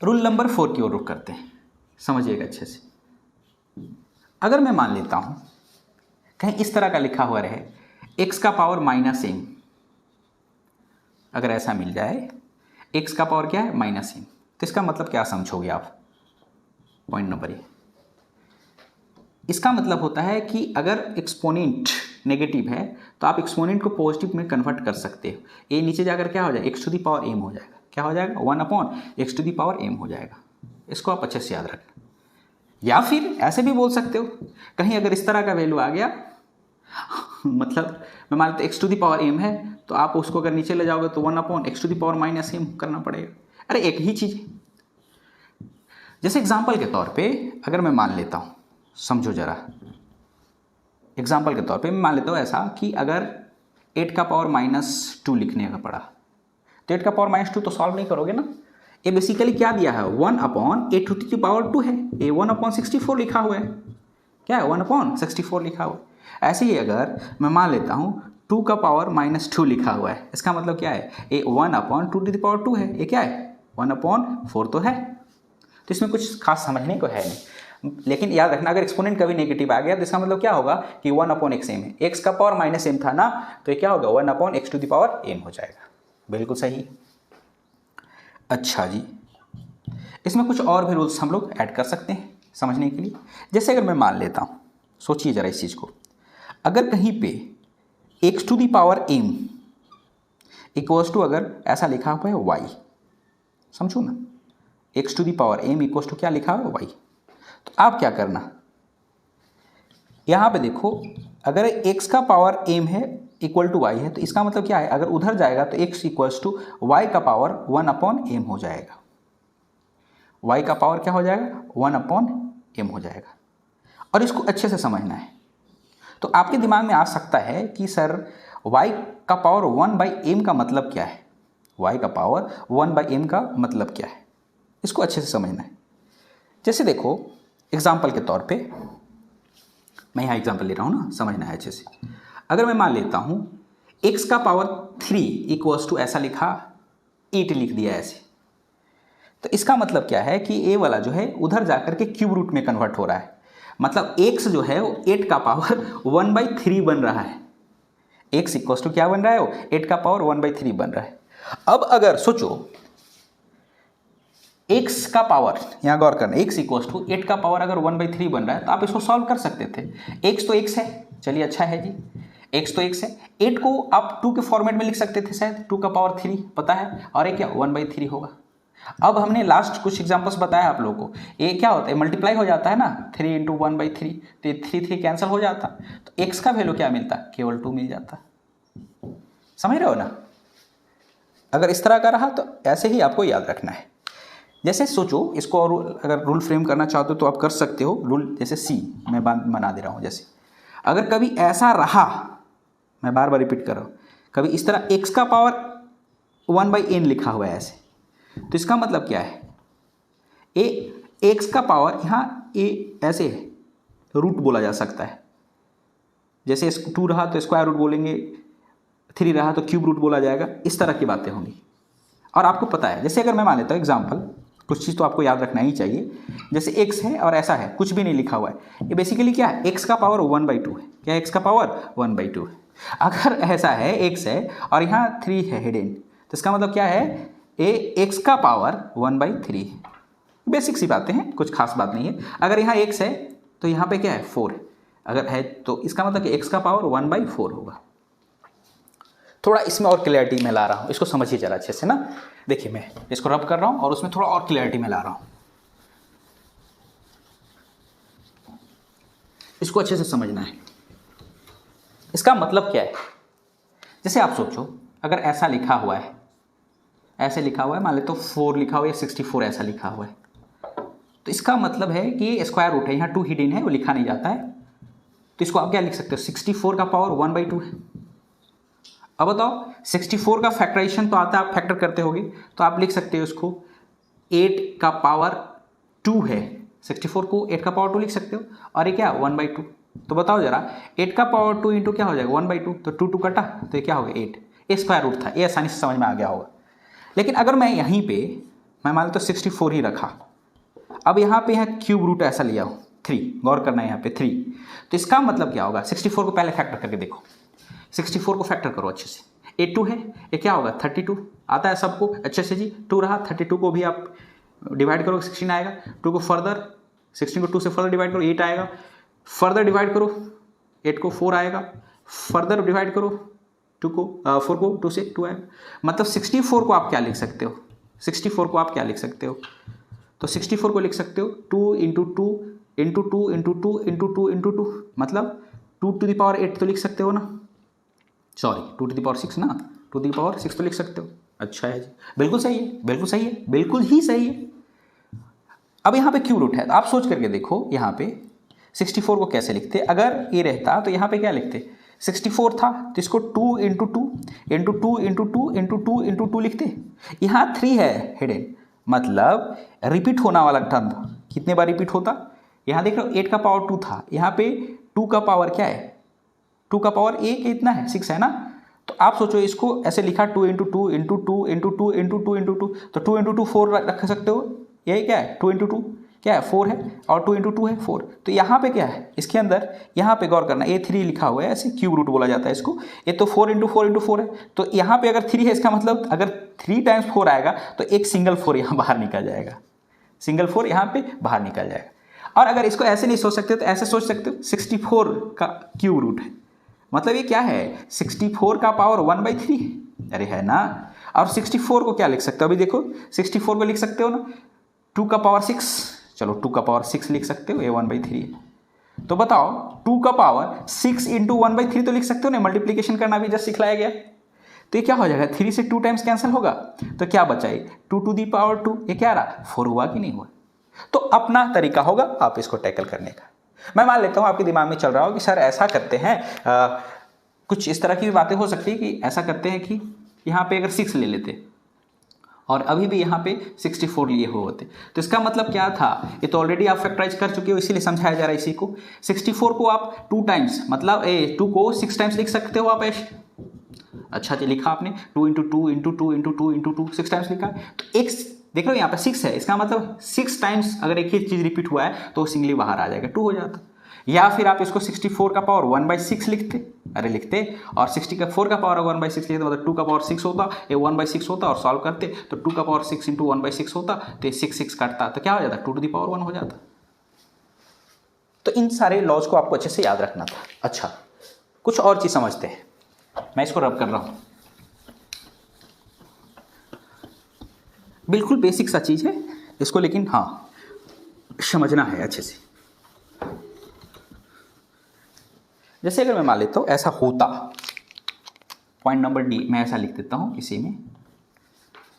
रूल नंबर 4 की ओर रुख करते हैं, समझिएगा अच्छे से। अगर मैं मान लेता हूं कहीं इस तरह का लिखा हुआ रहे x का पावर -m, अगर ऐसा मिल जाए x का पावर क्या है -m, तो इसका मतलब क्या समझोगे आप? पॉइंट नंबर ए, इसका मतलब होता है कि अगर एक्सपोनेंट नेगेटिव है तो आप एक्सपोनेंट को पॉजिटिव में कन्वर्ट कर सकते हो। ये नीचे जाकर क्या हो जाएगा, x to the power m हो जाएगा। क्या हो जाएगा? 1/x to the power m हो जाएगा। इसको आप अच्छे से याद रखना। या फिर ऐसे भी बोल सकते हो, कहीं अगर इस तरह का वैल्यू आ गया मतलब मैं मान लेता हूँ x to the power m है, तो आप उसको अगर नीचे ले जाओगे तो 1/x to the power -m करना पड़ेगा। अरे एक ही चीज़। जैसे एग्जाम्पल के तौर पे अगर मैं मान लेता हूँ, समझो जरा, एग्जाम्पल के तौर पे मैं मान लेता हूँ ऐसा कि अगर 8 का पावर -2 लिखने का पड़ा, तो 8 का पावर -2 तो सॉल्व नहीं करोगे ना। ये बेसिकली क्या दिया है, 1/8 टू दी पावर 2 है। ये 1/64 लिखा हुआ है। क्या है? 1/64 लिखा हुआ है। ऐसे ही अगर मैं मान लेता हूँ 2 का पावर -2 लिखा हुआ है, इसका मतलब क्या है, ये 1/2 टू दी पावर 2 है। ये क्या है? 1/4 तो है। तो इसमें कुछ खास समझने को है नहीं, लेकिन याद रखना अगर एक्सपोनेंट कभी नेगेटिव आ गया तो इसका मतलब क्या होगा कि 1/xm है। x का पावर -m था ना, तो ये क्या होगा, 1/x to the power m हो जाएगा। बिल्कुल सही। अच्छा जी, इसमें कुछ और भी रूल्स हम लोग ऐड कर सकते हैं समझने के लिए। जैसे अगर मैं मान लेता हूँ, सोचिए जरा इस चीज़ को, अगर कहीं पे x to the power m equals to अगर ऐसा लिखा हुआ है y, समझो ना, x to the power m equals to क्या लिखा हुआ है y, तो आप क्या करना, यहाँ पे देखो, अगर x का पावर m है इक्वल टू y है, तो इसका मतलब क्या है, अगर उधर जाएगा तो x इक्वल्स टू y का पावर 1/m हो जाएगा। y का पावर क्या हो जाएगा, 1/m हो जाएगा। और इसको अच्छे से समझना है। तो आपके दिमाग में आ सकता है कि सर y का पावर 1/m का मतलब क्या है, y का पावर 1/m का मतलब क्या है, इसको अच्छे से समझना है। जैसे देखो एग्जाम्पल के तौर पे, मैं यहाँ एग्जाम्पल ले रहा हूँ ना, समझना है अच्छे से। अगर मैं मान लेता हूँ x का पावर 3 इक्वल्स टू ऐसा लिखा 8 लिख दिया ऐसे, तो इसका मतलब क्या है कि a वाला जो है उधर जाकर के क्यूब रूट में कन्वर्ट हो रहा है। मतलब x जो है वो 8 का पावर 1/3 बन रहा है। x इक्वल्स टू क्या बन रहा है, वो 8 का पावर 1/3 बन रहा है। अब अगर सोचो x का पावर, यहाँ गौर करना, x इक्वल्स टू 8 का पावर अगर 1/3 बन रहा है तो आप इसको सॉल्व कर सकते थे। x तो x है, चलिए अच्छा है जी, x तो x है। 8 को आप 2 के फॉर्मेट में लिख सकते थे शायद, 2 का पावर 3 पता है, और ये क्या 1/3 होगा। अब हमने लास्ट कुछ एग्जांपल्स बताया आप लोगों को, ये क्या होता है, मल्टीप्लाई हो जाता है ना, 3 × 1/3, तो ये 3 कैंसिल हो जाता, तो x का वैल्यू क्या मिलता, केवल 2 मिल जाता। समझ रहे हो ना। अगर इस तरह का रहा तो ऐसे ही आपको याद रखना है। जैसे सोचो इसको, और अगर रूल फ्रेम करना चाहते हो तो आप कर सकते हो। रूल जैसे सी मैं बना दे रहा हूँ। जैसे अगर कभी ऐसा रहा, मैं बार बार रिपीट कर रहा हूँ, कभी इस तरह x का पावर 1/n लिखा हुआ है ऐसे, तो इसका मतलब क्या है, x का पावर यहाँ a ऐसे है, रूट बोला जा सकता है। जैसे 2 रहा तो स्क्वायर रूट बोलेंगे, 3 रहा तो क्यूब रूट बोला जाएगा। इस तरह की बातें होंगी और आपको पता है। जैसे अगर मैं मान लेता हूँ एग्जाम्पल, कुछ चीज़ तो आपको याद रखना ही चाहिए। जैसे x है और ऐसा है, कुछ भी नहीं लिखा हुआ है, ये बेसिकली क्या है, x का पावर 1/2 है। क्या है, x का पावर 1/2 है। अगर ऐसा है x है और यहाँ 3 है हिडन, तो इसका मतलब क्या है, ये x का पावर 1/3 है। बेसिक सी बातें हैं, कुछ खास बात नहीं है। अगर यहाँ x है तो यहाँ पे क्या है, 4 है। अगर है तो इसका मतलब कि x का पावर 1/4 होगा। थोड़ा इसमें और क्लैरिटी में ला रहा हूँ, इसको समझिए जरा अच्छे से ना। देखिए मैं इसको रब कर रहा हूँ और उसमें थोड़ा और क्लैरिटी में ला रहा हूँ, इसको अच्छे से समझना है। इसका मतलब क्या है, जैसे आप सोचो अगर ऐसा लिखा हुआ है, ऐसे लिखा हुआ है, मान ले तो 4 लिखा हुआ है, 64 ऐसा लिखा हुआ है, तो इसका मतलब है कि स्क्वायर रूट है, यहाँ 2 हिडन है, वो लिखा नहीं जाता है। तो इसको आप क्या लिख सकते हो, 64 का पावर 1/2 है। अब बताओ 64 का फैक्टराइजेशन तो आता है, आप फैक्टर करते होगे, तो आप लिख सकते हो इसको 8 का पावर 2 है। 64 को 8 का पावर 2 लिख सकते हो, और ये क्या 1/2। तो बताओ जरा 8 का पावर 2 इंटू क्या हो जाएगा 1/2, तो 2 कटा, तो ये क्या हो गया 8। ये स्क्वायर रूट था, ये आसानी से समझ में आ गया होगा। लेकिन अगर मैं यहीं पे मैं मान लेता हूँ 64 ही रखा। अब यहाँ पे यहाँ क्यूब रूट ऐसा लिया हूँ 3, गौर करना है यहाँ पे 3। तो इसका मतलब क्या होगा, 64 को पहले फैक्टर करके देखो, 64 को फैक्टर करो अच्छे से। ये 2 है, ये क्या होगा 32 आता है सबको अच्छे से जी। 2 रहा, 32 को भी आप डिवाइड करो 16 आएगा। 2 को फर्दर 16 को 2 से फर्दर डिवाइड करो 8 आएगा। फर्दर डिवाइड करो 8 को 4 आएगा। फर्दर डिवाइड करो 4 को 2 से 2 आएगा। मतलब 64 को आप क्या लिख सकते हो, 64 को आप क्या लिख सकते हो, तो 64 को लिख सकते हो 2 into 2 into 2 into 2 into 2 into 2, मतलब 2 टू द पावर 8 तो लिख सकते हो ना, सॉरी 2 टू द पावर 6 ना, 2 टू द पावर 6 तो लिख सकते हो। अच्छा है जी, बिल्कुल सही है, बिल्कुल सही है, बिल्कुल ही सही है। अब यहाँ पे क्यूब रूट है, तो आप सोच करके देखो यहाँ पे 64 को कैसे लिखते। अगर ये रहता तो यहाँ पे क्या लिखते, 64 था तो इसको 2 into 2 into 2 into 2 into 2 into 2 लिखते। यहाँ 3 है हिडन, मतलब रिपीट होने वाला टर्म कितने बार रिपीट होता। यहाँ देख रहे हो 8 का पावर 2 था, यहाँ पे 2 का पावर क्या है, 2 का पावर 1 इतना है 6 है ना। तो आप सोचो इसको ऐसे लिखा 2 into 2 into 2 into 2 into 2 into 2, तो 2 इंटू 2 4 रख सकते हो। यही क्या है 2 इंटू 2 क्या है 4 है, और 2 इंटू 2 है 4। तो यहाँ पे क्या है इसके अंदर, यहाँ पे गौर करना A3 लिखा हुआ है, ऐसे क्यूब रूट बोला जाता है इसको। ये तो 4 इंटू 4 इंटू 4 है, तो यहाँ पे अगर 3 है इसका मतलब अगर 3 टाइम्स 4 आएगा तो एक सिंगल 4 यहाँ बाहर निकल जाएगा, सिंगल 4 यहाँ पे बाहर निकल जाएगा। और अगर इसको ऐसे नहीं सोच सकते तो ऐसे सोच सकते हो 64 का क्यूब रूट है, मतलब ये क्या है 64 का पावर 1/3 है, अरे है ना। और 64 को क्या लिख सकते हो, अभी देखो 64 को लिख सकते हो ना 2 का पावर 6, चलो 2 का पावर 6 लिख सकते हो, ये 1/3 है। तो बताओ 2 का पावर 6 इंटू 1/3 तो लिख सकते हो ना, मल्टीप्लीकेशन करना भी जस्ट सिखलाया गया। तो ये क्या हो जाएगा 3 से 2 टाइम्स कैंसिल होगा, तो क्या बचा ये 2 टू दी पावर 2, ये क्या रहा 4 हुआ कि नहीं हुआ। तो अपना तरीका होगा आप इसको टैकल करने का। मैं मान लेता हूँ आपके दिमाग में चल रहा हो कि सर ऐसा करते हैं, कुछ इस तरह की भी बातें हो सकती है कि ऐसा करते हैं कि यहाँ पे अगर 6 ले लेते और अभी भी यहाँ पे 64 लिए हुए होते, तो इसका मतलब क्या था, ये तो ऑलरेडी आप फैक्टराइज कर चुके हो इसीलिए समझाया जा रहा है इसी को। 64 को आप 2 टाइम्स मतलब 2 को 6 टाइम्स लिख सकते हो आप ऐसे। अच्छा जी लिखा आपने 2 into 2 into 2 into 2 into 2 6 times लिखा। तो एक देख रहे हो यहाँ पे 6 है, इसका मतलब 6 टाइम्स अगर एक ही चीज़ रिपीट हुआ है तो सिंगली बाहर आ जाएगा 2 हो जाता। या फिर आप इसको 64 का पावर 1/6 लिखते, अरे लिखते, और 64 का पावर 1/6 लिखते मतलब 2 का पावर 6 होता, ये 1/6 होता, और सॉल्व करते तो 2 का पावर 6 इंटू 1/6 होता, तो ये 6 काटता तो क्या हो जाता 2 टू दी पावर 1 हो जाता। तो इन सारे लॉज को आपको अच्छे से याद रखना था। अच्छा कुछ और चीज़ समझते हैं, मैं इसको रब कर रहा हूँ, बिल्कुल बेसिक सा चीज़ है इसको, लेकिन हाँ समझना है अच्छे से। जैसे अगर मैं मान लेता हूँ ऐसा होता, पॉइंट नंबर डी मैं ऐसा लिख देता हूँ किसी में,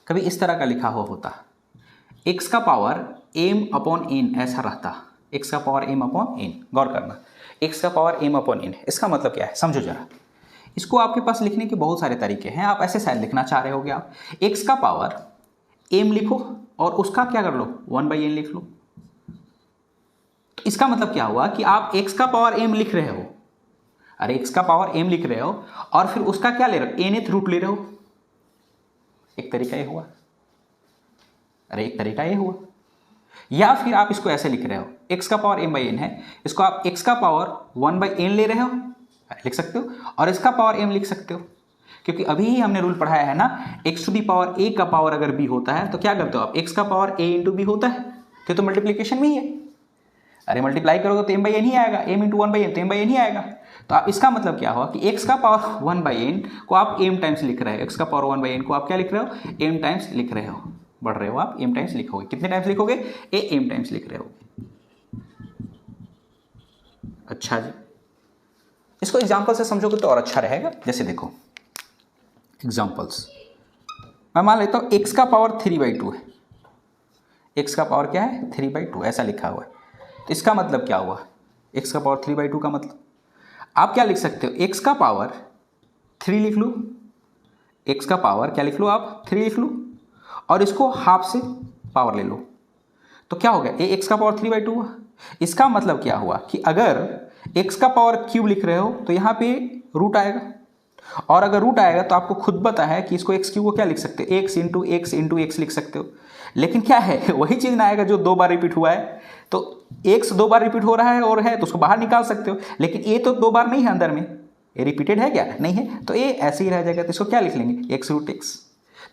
कभी इस तरह का लिखा हुआ होता x का पावर m अपॉन n ऐसा रहता, x का पावर m अपॉन n, गौर करना x का पावर m अपॉन n, इसका मतलब क्या है समझो जरा। इसको आपके पास लिखने के बहुत सारे तरीके हैं, आप ऐसे शायद लिखना चाह रहे होगे, आप x का पावर m लिखो और उसका क्या कर लो 1/n लिख लो। तो इसका मतलब क्या हुआ कि आप x का पावर m लिख रहे हो, अरे x का पावर m लिख रहे हो और फिर उसका क्या ले रहे हो nth रूट ले रहे हो, एक तरीका ये हुआ, अरे एक तरीका ये हुआ। या फिर आप इसको ऐसे लिख रहे हो x का पावर m/n है, इसको आप x का पावर 1/n ले रहे हो, लिख सकते हो, और इसका पावर m लिख सकते हो, क्योंकि अभी ही हमने रूल पढ़ाया है ना x to the power a का पावर अगर b होता है तो क्या करते हो आप x का पावर a इंटू b होता है, तो मल्टीप्लीकेशन में ही है, अरे मल्टीप्लाई करोगे तो m/n ही आएगा, m इंटू 1/n तो m/n ही आएगा। तो आप इसका मतलब क्या हुआ कि x का पावर 1/n को आप m टाइम्स लिख रहे हो, x का पावर 1/n को आप क्या लिख रहे हो m टाइम्स लिख रहे हो, बढ़ रहे हो आप m टाइम्स लिखोगे, कितने टाइम्स लिखोगे m टाइम्स लिख रहे हो। अच्छा जी इसको एग्जाम्पल से समझोगे तो और अच्छा रहेगा। जैसे देखो एग्जाम्पल्स, मैं मान लेता हूँ x का पावर 3/2 है, x का पावर क्या है 3/2 ऐसा लिखा हुआ है। तो इसका मतलब क्या हुआ, x का पावर 3/2 का मतलब आप क्या लिख सकते हो x का पावर 3 लिख लो, x का पावर क्या लिख लो आप 3 लिख लो, और इसको हाफ से पावर ले लो, तो क्या हो गया ये x का पावर 3/2 हुआ। इसका मतलब क्या हुआ कि अगर x का पावर क्यूब लिख रहे हो तो यहाँ पे रूट आएगा, और अगर रूट आएगा तो आपको खुद पता है कि इसको एक्स क्यू को क्या लिख सकते हो, एक्स इंटू एक्स लिख सकते हो। लेकिन क्या है वही चीज़ ना आएगा जो 2 बार रिपीट हुआ है, तो एक्स 2 बार रिपीट हो रहा है और है तो उसको बाहर निकाल सकते हो, लेकिन ए तो 2 बार नहीं है अंदर में, ये रिपीटेड है क्या, नहीं है, तो ये ऐसे ही रह जाएगा। तो इसको क्या लिख लेंगे, एक्स रूट एक्स।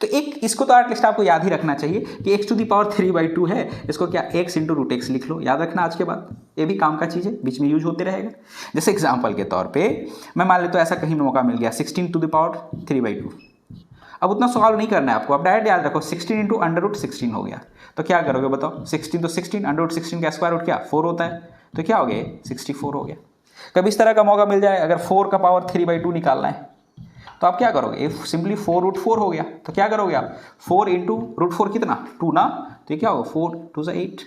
तो एक इसको तो एटलीस्ट आपको याद ही रखना चाहिए कि एक्स टू दी पावर 3/2 है, इसको क्या एक्स इंटू रूट एक्स लिख लो, याद रखना आज के बाद, ये भी काम का चीज़ है, बीच में यूज होते रहेगा। जैसे एग्जाम्पल के तौर पे मैं मान लेता हूँ ऐसा कहीं मौका मिल गया 16 टू द पावर 3/2। अब उतना सॉल्व नहीं करना है आपको, अब डायरेक्ट याद रखो 16 इंटू √16 हो गया, तो क्या करोगे बताओ, 16 तो 16, √16 का स्क्वायर रूट क्या 4 होता है, तो क्या हो गया 64 हो गया। कभी इस तरह का मौका मिल जाए अगर 4 का पावर 3/2 निकालना है तो आप क्या करोगे, सिंपली 4√4 हो गया, तो क्या करोगे आप 4 इंटू √4 कितना 2 ना, तो ये क्या होगा 4 2 8।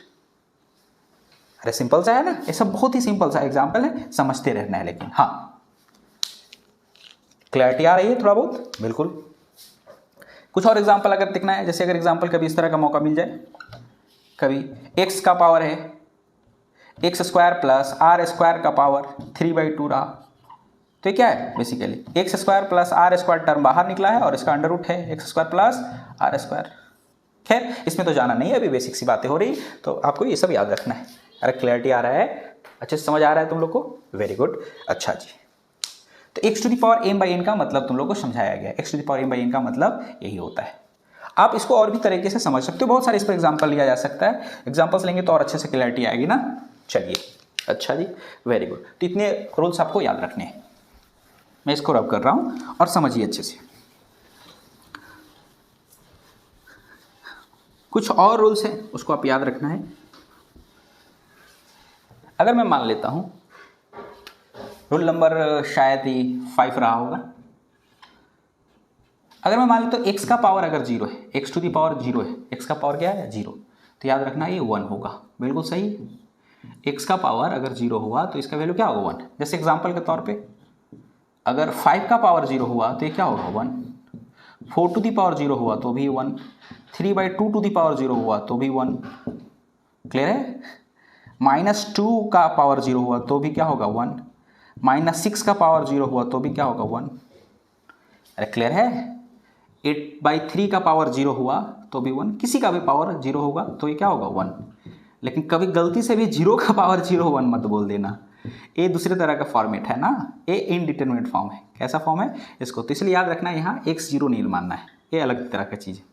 अरे सिंपल सा है ना, ये सब बहुत ही सिंपल सा एग्जाम्पल है, समझते रहना है। लेकिन हाँ क्लैरिटी आ रही है थोड़ा बहुत, बिल्कुल। कुछ और एग्जाम्पल अगर देखना है, जैसे अगर एग्जाम्पल कभी इस तरह का मौका मिल जाए, कभी x का पावर है x² प्लस r² का पावर 3/2 रहा, तो ये क्या है basically x² plus r² term बाहर निकला है और इसका अंडर रूट है x² प्लस r²। खैर इसमें तो जाना नहीं है, अभी बेसिक सी बातें हो रही, तो आपको ये सब याद रखना है। अरे क्लैरिटी आ रहा है, अच्छे से समझ आ रहा है तुम लोग को, वेरी गुड। अच्छा जी, तो x to the power m/n का मतलब तुम लोग को समझाया गया, x to the power m/n का मतलब यही होता है। आप इसको और भी तरीके से समझ सकते हो, बहुत सारे इस पर एग्जाम्पल लिया जा सकता है, एग्जाम्पल्स लेंगे तो और अच्छे से क्लैरिटी आएगी ना। चलिए अच्छा जी, वेरी गुड। तो इतने रूल्स आपको याद रखने हैं, मैं इसको रब कर रहा हूं और समझिए अच्छे से। कुछ और रूल्स हैं उसको आप याद रखना है। अगर मैं मान लेता हूं रूल नंबर शायद ही 5 रहा होगा, अगर मैं मान लेता हूं x का पावर अगर 0 है, x टू दी पावर 0 है, x का पावर क्या है 0, तो याद रखना ये 1 होगा, बिल्कुल सही। x का पावर अगर 0 हुआ तो इसका वैल्यू क्या होगा 1। जैसे एग्जांपल के तौर पे अगर 5 का पावर 0 हुआ तो ये क्या होगा 1, 4 टू दी पावर 0 हुआ तो भी 1, 3/2 टू दी पावर 0 हुआ तो भी 1, क्लियर है। -2 का पावर 0 हुआ तो भी क्या होगा 1, -6 का पावर 0 हुआ तो भी क्या होगा 1। अरे क्लियर है। 8/3 का पावर 0 हुआ तो भी 1, किसी का भी पावर 0 होगा तो ये क्या होगा 1। लेकिन कभी गलती से भी 0 का पावर 0 1 मत बोल देना, ये दूसरे तरह का फॉर्मेट है ना, ये इनडिटरमिनेट फॉर्म है। कैसा फॉर्म है इसको, तो इसलिए याद रखना यहाँ x0 नहीं मानना है, ये अलग तरह का चीज़ है।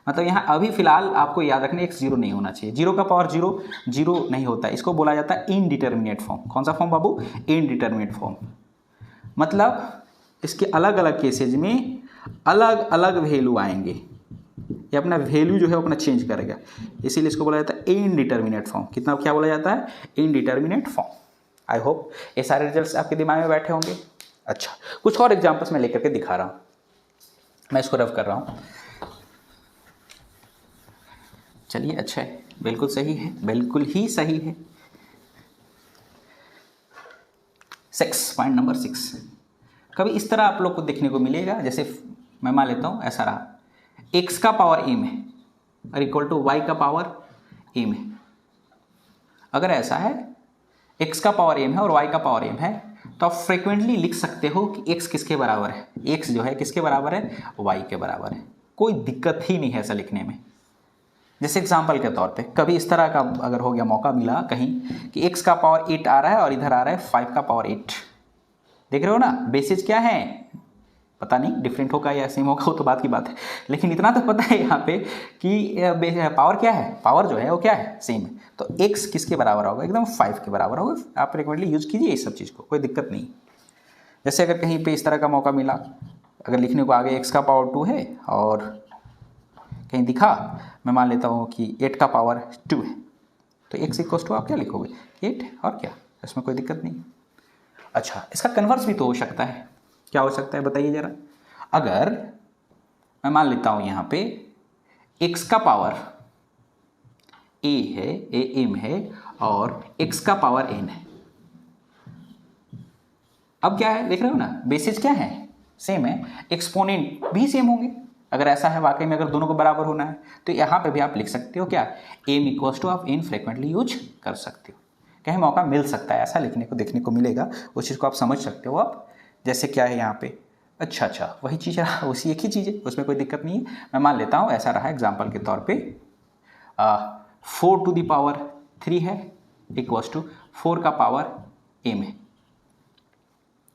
मतलब यहाँ अभी फिलहाल आपको याद रखना x0 नहीं होना चाहिए, 0 का पावर 0 नहीं होता है, इसको बोला जाता है इनडिटरमिनेट फॉर्म। कौन सा फॉर्म बाबू, इनडिटरमिनेट फॉर्म। मतलब इसके अलग अलग केसेज में अलग अलग वैल्यू आएंगे, ये अपना वैल्यू जो है अपना चेंज करेगा, इसीलिए इसको बोला जाता है इनडिटरमिनेट फॉर्म। कितना क्या बोला जाता है, इनडिटरमिनेट फॉर्म। आई होप ये सारे रिजल्ट्स आपके दिमाग में बैठे होंगे। अच्छा कुछ और एग्जांपल्स मैं लेकर के दिखा रहा हूँ, मैं इसको रफ कर रहा हूँ। चलिए अच्छा है, बिल्कुल सही है, बिल्कुल ही सही है। 6 पॉइंट नंबर 6 कभी इस तरह आप लोग को देखने को मिलेगा, जैसे मैं मान लेता हूँ ऐसा रहा, x का पावर m है और इक्वल टू y का पावर m है। अगर ऐसा है x का पावर m है और y का पावर m है, तो आप फ्रिक्वेंटली लिख सकते हो कि x किसके बराबर है, x जो है किसके बराबर है, y के बराबर है। कोई दिक्कत ही नहीं है ऐसा लिखने में। जैसे एग्जाम्पल के तौर पे कभी इस तरह का अगर हो गया मौका मिला कहीं कि x का पावर 8 आ रहा है और इधर आ रहा है 5 का पावर 8, देख रहे हो ना, बेसिस क्या है पता नहीं, डिफरेंट होगा या सेम होगा वो तो बात की बात है, लेकिन इतना तो पता है यहाँ पे कि पावर क्या है, पावर जो है वो क्या है सेम है। तो x किसके बराबर होगा, एकदम 5 के बराबर होगा। आप फ्रिक्वेंटली यूज कीजिए इस सब चीज़ को, कोई दिक्कत नहीं। जैसे अगर कहीं पे इस तरह का मौका मिला, अगर लिखने को आगे x का पावर 2 है और कहीं दिखा मैं मान लेता हूँ कि 8 का पावर 2 है, तो x इक्वल्स टू आप क्या लिखोगे 8, और क्या, इसमें कोई दिक्कत नहीं। अच्छा इसका कन्वर्स भी तो हो सकता है, क्या हो सकता है बताइए ज़रा। अगर मैं मान लेता हूँ यहाँ पे x का पावर a है, a m है और x का पावर n है। अब क्या है देख रहे हो ना, बेसिस क्या है सेम है, एक्सपोनेंट भी सेम होंगे। अगर ऐसा है वाकई में, अगर दोनों को बराबर होना है तो यहाँ पे भी आप लिख सकते हो क्या, m इक्वल्स टू आप n फ्रिक्वेंटली यूज कर सकते हो। कहीं मौका मिल सकता है ऐसा लिखने को, देखने को मिलेगा, उस चीज़ को आप समझ सकते हो आप। जैसे क्या है यहाँ पे अच्छा, वही चीज़ है, उसी एक ही चीज़ है, उसमें कोई दिक्कत नहीं है। मैं मान लेता हूँ ऐसा रहा एग्जाम्पल के तौर पे 4⁻³ है इक्वल्स टू 4 का पावर m है,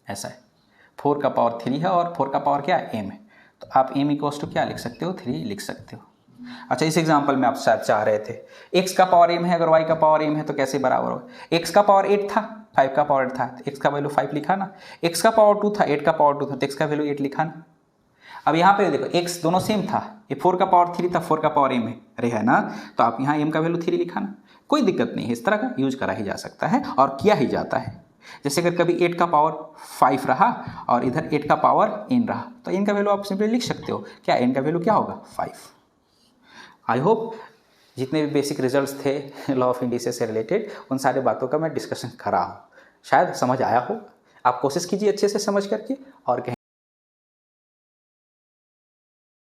ऐसा है। 4 का पावर 3 है और 4 का पावर क्या है, m है। तो आप m इक्वल्स टू क्या लिख सकते हो, 3 लिख सकते हो। अच्छा, इस एग्जाम्पल में आप शायद चाह रहे थे x का पावर m है, अगर y का पावर m है तो कैसे बराबर हो। x का पावर 8 था, 5 का पावर 8 था, तो x का वैल्यू 5 लिखा ना। x का पावर 2 था, 8 का पावर 2 था, तो x का वैल्यू 8 लिखा ना। अब यहाँ पे देखो x दोनों सेम था, ये 4 का पावर 3 था, 4 का पावर m है, अरे है ना। तो आप यहाँ m का वैल्यू 3 लिखा ना, कोई दिक्कत नहीं है। इस तरह का यूज करा ही जा सकता है और किया ही जाता है। जैसे अगर कभी 8 का पावर 5 रहा और इधर 8 का पावर n रहा, तो n का वैल्यू आप सिंपली लिख सकते हो, क्या n का वैल्यू क्या होगा, 5। आई होप जितने भी बेसिक रिजल्ट्स थे लॉ ऑफ इंडिसेस से रिलेटेड, उन सारे बातों का मैं डिस्कशन करा हूँ, शायद समझ आया हो। आप कोशिश कीजिए अच्छे से समझ करके, और कहीं